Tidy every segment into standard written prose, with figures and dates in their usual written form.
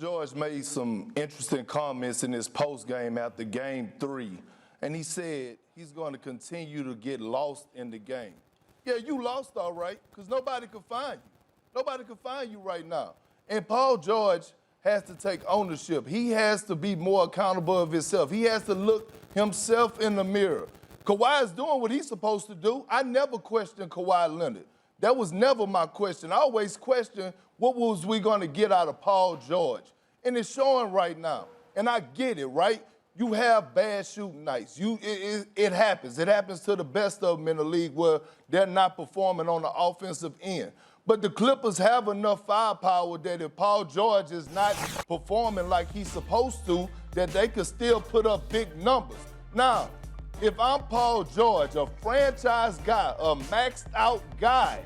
George made some interesting comments in his postgame after Game 3, and he said he's going to continue to get lost in the game. Yeah, you lost all right, because nobody can find you. Nobody can find you right now. And Paul George has to take ownership. He has to be more accountable of himself. He has to look himself in the mirror. Kawhi is doing what he's supposed to do. I never questioned Kawhi Leonard. That was never my question. I always questioned what was we going to get out of Paul George. And it's showing right now. And I get it, right? You have bad shooting nights. It happens. It happens to the best of them in the league where they're not performing on the offensive end. But the Clippers have enough firepower that if Paul George is not performing like he's supposed to, that they could still put up big numbers. Now, if I'm Paul George, a franchise guy, a maxed out guy,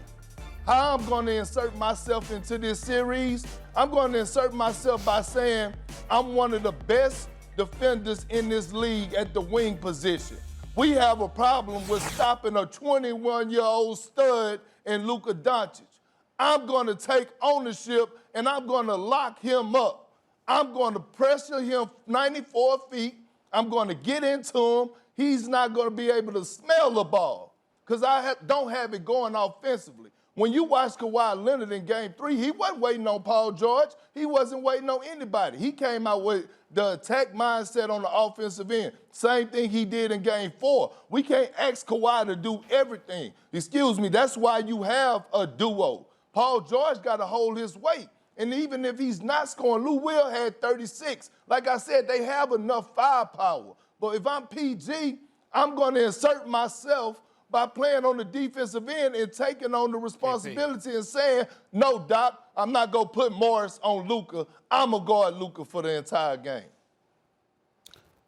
how I'm going to insert myself into this series? I'm going to insert myself by saying I'm one of the best defenders in this league at the wing position. We have a problem with stopping a 21-year-old stud in Luka Doncic. I'm going to take ownership and I'm going to lock him up. I'm going to pressure him 94 feet. I'm going to get into him. He's not going to be able to smell the ball because don't have it going offensively. When you watch Kawhi Leonard in Game 3, he wasn't waiting on Paul George. He wasn't waiting on anybody. He came out with the attack mindset on the offensive end. Same thing he did in Game 4. We can't ask Kawhi to do everything. Excuse me, that's why you have a duo. Paul George got to hold his weight. And even if he's not scoring, Lou Will had 36. Like I said, they have enough firepower. But if I'm PG, I'm going to insert myself by playing on the defensive end and taking on the responsibility and saying, no, Doc, I'm not going to put Morris on Luka. I'm going to guard Luka for the entire game.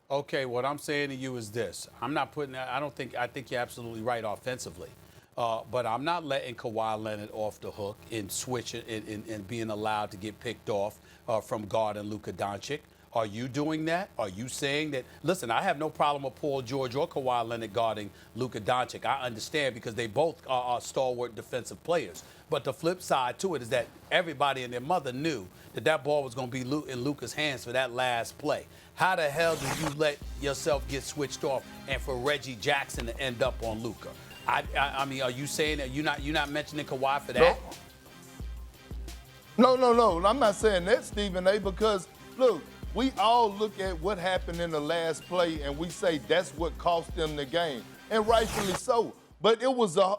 Okay, what I'm saying to you is this. I think you're absolutely right offensively. But I'm not letting Kawhi Leonard off the hook in switching and being allowed to get picked off from guarding Luka Doncic. Are you doing that? Are you saying that? Listen, I have no problem with Paul George or Kawhi Leonard guarding Luka Doncic. I understand because they both are stalwart defensive players. But the flip side to it is that everybody and their mother knew that that ball was going to be in Luka's hands for that last play. How the hell do you let yourself get switched off and for Reggie Jackson to end up on Luka? I mean, are you saying that you're not mentioning Kawhi for that? No. I'm not saying that, Stephen A. Because look, we all look at what happened in the last play and we say that's what cost them the game, and rightfully so. But it was a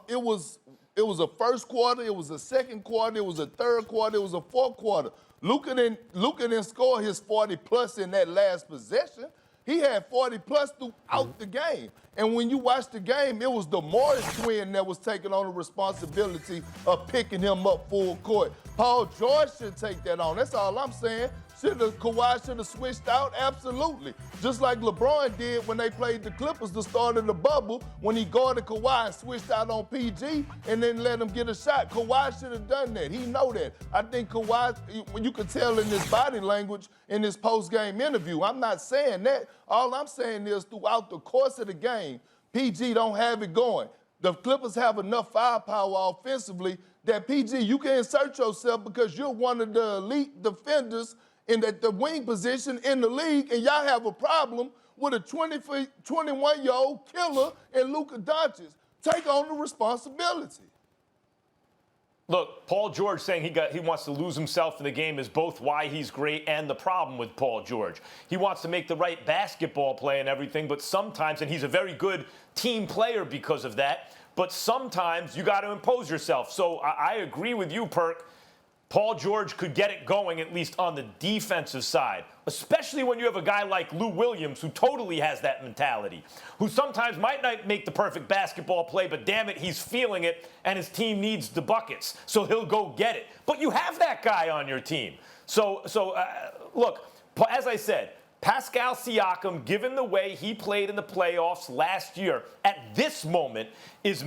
first quarter, it was a second quarter, it was a third quarter, it was a fourth quarter. Luka didn't score his 40-plus in that last possession. He had 40-plus throughout the game. And when you watch the game, it was the Morris twin that was taking on the responsibility of picking him up full court. Paul George should take that on. That's all I'm saying. Kawhi should have switched out? Absolutely. Just like LeBron did when they played the Clippers the start of the bubble, when he guarded Kawhi and switched out on PG and then let him get a shot. Kawhi should have done that. He know that. I think Kawhi, you could tell in his body language in his post-game interview. I'm not saying that. All I'm saying is throughout the course of the game, PG don't have it going. The Clippers have enough firepower offensively that PG, you can insert yourself because you're one of the elite defenders in the wing position in the league, and y'all have a problem with a 21-year-old killer in Luka Doncic. Take on the responsibility. Look, Paul George saying he wants to lose himself in the game is both why he's great and the problem with Paul George. He wants to make the right basketball play and everything, but sometimes, and he's a very good team player because of that, but sometimes you got to impose yourself. So I agree with you, Perk. Paul George could get it going, at least on the defensive side, especially when you have a guy like Lou Williams who totally has that mentality, who sometimes might not make the perfect basketball play, but damn it, he's feeling it, and his team needs the buckets, so he'll go get it. But you have that guy on your team. So look, as I said, Pascal Siakam, given the way he played in the playoffs last year, at this moment is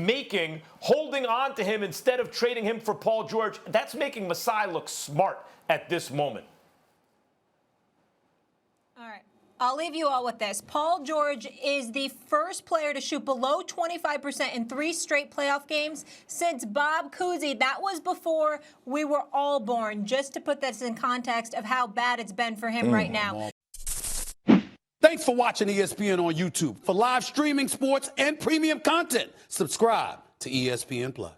holding on to him instead of trading him for Paul George. That's making Masai look smart at this moment. All right. I'll leave you all with this. Paul George is the first player to shoot below 25% in 3 straight playoff games since Bob Cousy. That was before we were all born, just to put this in context of how bad it's been for him right now. Thanks for watching ESPN on YouTube. For live streaming sports and premium content, subscribe to ESPN+.